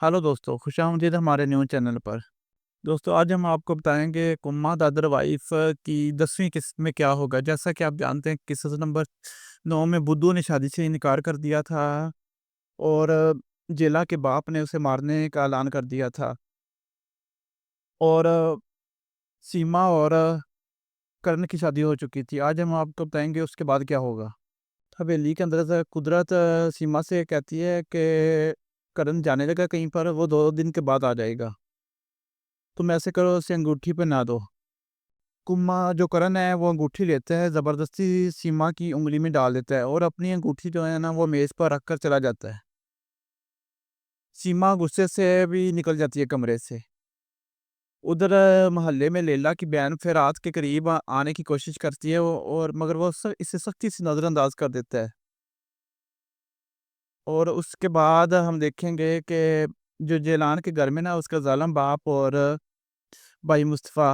Hello दोस्तों, खुशामदीद हमारे new channel पर। दोस्तों, आज हम आपको बताएंगे कुम्मा द अदर वाइफ की 10वीं किस्त में क्या होगा। जैसा कि आप जानते हैं, किस्त नंबर 9 में बुद्धू ने शादी से इनकार कर दिया था और जेला के बाप ने उसे मारने का ऐलान कर दिया था। और सीमा और करण की शादी हो चुकी थी। आज हम आपको बताएंगे उसके बाद क्या होगा। हवेली के अंदर से कुदरत सीमा से कहती है कि करण जाने लगा कहीं पर, वो 2 दिन के बाद आ जाएगा। तुम ऐसे करो, उसे अंगूठी पे ना दो। कुम्मा जो करण है वो अंगूठी लेता है, ज़बरदस्ती सीमा की उंगली में डाल देता है और अपनी अंगूठी जो है ना वो मेज़ पर रख कर चला जाता है। सीमा गुस्से से भी निकल जाती है कमरे से। उधर मोहल्ले में लैला की बहन फिर रात के करीब आने की कोशिश करती है और मगर वो इसे सख्ती से नज़रअंदाज कर देता है। और उसके बाद हम देखेंगे कि जो जेलान के घर में ना उसका जालिम बाप और भाई मुस्तफ़ा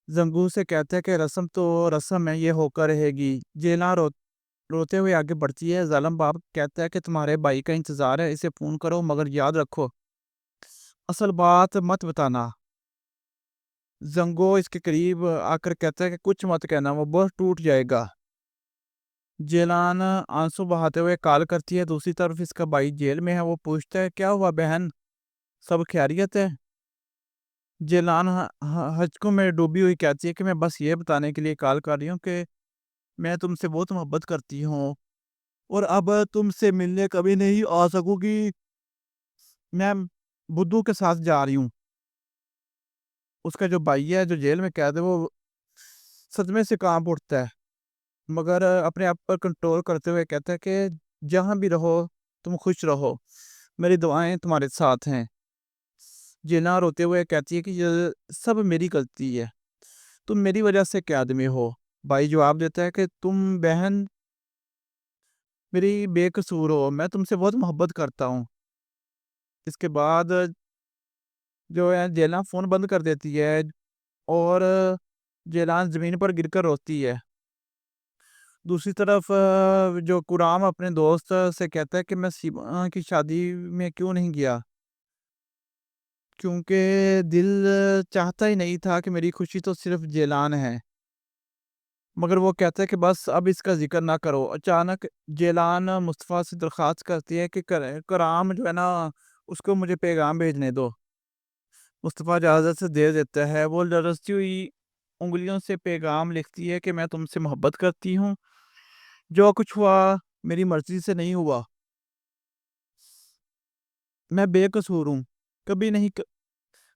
जंगू से कहता है कि रस्म तो रस्म है, ये होकर रहेगी। जेला रोते हुए आगे बढ़ती है। जालिम बाप कहता है कि तुम्हारे भाई का इंतजार है, इसे फोन करो, मगर याद रखो असल बात मत बताना। जंगो इसके करीब आकर कहता है कि कुछ मत कहना, वो बहुत टूट जाएगा। जेलान आंसू बहाते हुए कॉल करती है। दूसरी तरफ इसका भाई जेल में है। वो पूछता है, क्या हुआ बहन, सब खैरियत है? जेलान हचकों में डूबी हुई कहती है कि मैं बस ये बताने के लिए कॉल कर रही हूँ कि मैं तुमसे बहुत मोहब्बत करती हूँ और अब तुमसे मिलने कभी नहीं आ सकूंगी। मैं बुद्धू के साथ जा रही हूँ। उसका जो भाई है, जो जेल में कैद है, वो सदमे से कांप उठता है, मगर अपने आप पर कंट्रोल करते हुए कहता है कि जहाँ भी रहो तुम खुश रहो, मेरी दुआएं तुम्हारे साथ हैं। जेला रोते हुए कहती है कि ये सब मेरी गलती है, तुम मेरी वजह से कैद में हो। भाई जवाब देता है कि तुम बहन मेरी बेकसूर हो, मैं तुमसे बहुत मोहब्बत करता हूँ। इसके बाद जो है जेला फ़ोन बंद कर देती है और जेलान ज़मीन पर गिरकर रोती है। दूसरी तरफ जो कुराम अपने दोस्त से कहता है कि मैं सीमा की शादी में क्यों नहीं गया, क्योंकि दिल चाहता ही नहीं था कि मेरी खुशी तो सिर्फ जेलान है। मगर वो कहता है कि बस अब इसका ज़िक्र ना करो। अचानक जेलान मुस्तफ़ा से दरख्वास्त करती है कि कुराम जो है ना, उसको मुझे पैगाम भेजने दो। मुस्तफ़ा इजाज़त से दे देता है। वो लरज़ती हुई उँगलियों से पैगाम लिखती है कि मैं तुमसे मोहब्बत करती हूँ। जो कुछ हुआ मेरी मर्ज़ी से नहीं हुआ। मैं बेकसूर हूँ। कभी नहीं क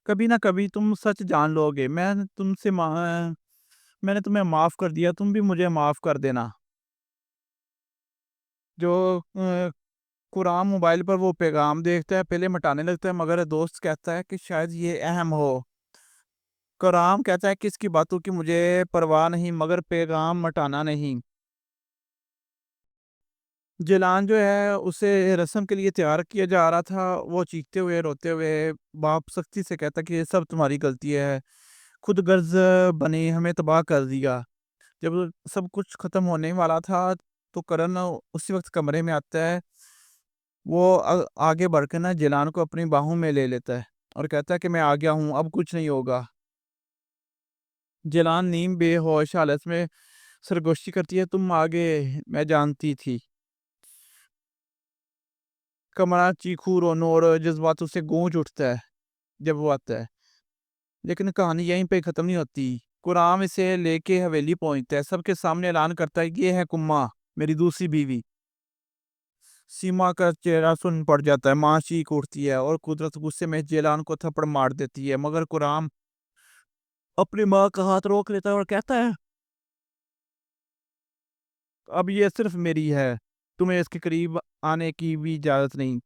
कभी ना कभी तुम सच जान लोगे। मैंने तुम्हें माफ़ कर दिया, तुम भी मुझे माफ़ कर देना। जो कुरान मोबाइल पर वो पैगाम देखता है, पहले मिटाने लगता है, मगर दोस्त कहता है कि शायद ये अहम हो। कुरान कहता है कि इसकी बातों की मुझे परवाह नहीं, मगर पैगाम मिटाना नहीं। जेलान जो है उसे रस्म के लिए तैयार किया जा रहा था। वो चीखते हुए रोते हुए बाप सख्ती से कहता कि ये सब तुम्हारी गलती है, खुद गर्ज बने हमें तबाह कर दिया। जब सब कुछ खत्म होने वाला था तो करण उसी वक्त कमरे में आता है। वो आगे बढ़ के ना जेलान को अपनी बाहों में ले लेता है और कहता है कि मैं आ गया हूँ, अब कुछ नहीं होगा। जेलान नीम बेहोश हालत में सरगोशी करती है, तुम आगे, मैं जानती थी। कमरा चीखू रोनो और जज्बातों से गूंज उठता है जब वो आता है। लेकिन कहानी यहीं पे खत्म नहीं होती। कुराम इसे लेके हवेली पहुंचता है, सबके सामने ऐलान करता है, ये है कुम्मा, मेरी दूसरी बीवी। सीमा का चेहरा सुन पड़ जाता है, माँ चीख उठती है और कुदरत गुस्से में जेलान को थप्पड़ मार देती है। मगर कुराम अपनी माँ का हाथ रोक लेता है और कहता है, अब ये सिर्फ मेरी है, तुम्हें इसके करीब आने की भी इजाजत नहीं।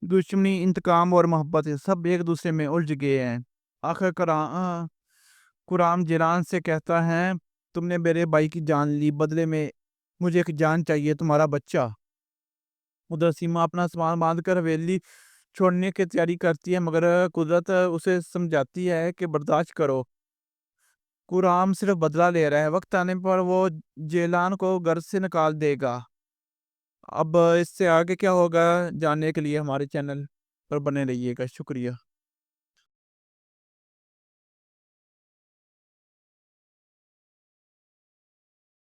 दुश्मनी, इंतकाम और मोहब्बत सब एक दूसरे में उलझ गए हैं। आखिर कुरान जेलान से कहता है, तुमने मेरे भाई की जान ली, बदले में मुझे एक जान चाहिए, तुम्हारा बच्चा। उधर सीमा अपना सामान बांध कर हवेली छोड़ने की तैयारी करती है, मगर कुदरत उसे समझाती है कि बर्दाश्त करो। कुराम सिर्फ बदला ले रहा है, वक्त आने पर वो जेलान को घर से निकाल देगा। اب اس سے آگے کیا ہوگا جاننے کے لیے ہمارے چینل پر بنے رہیے گا. شکریہ.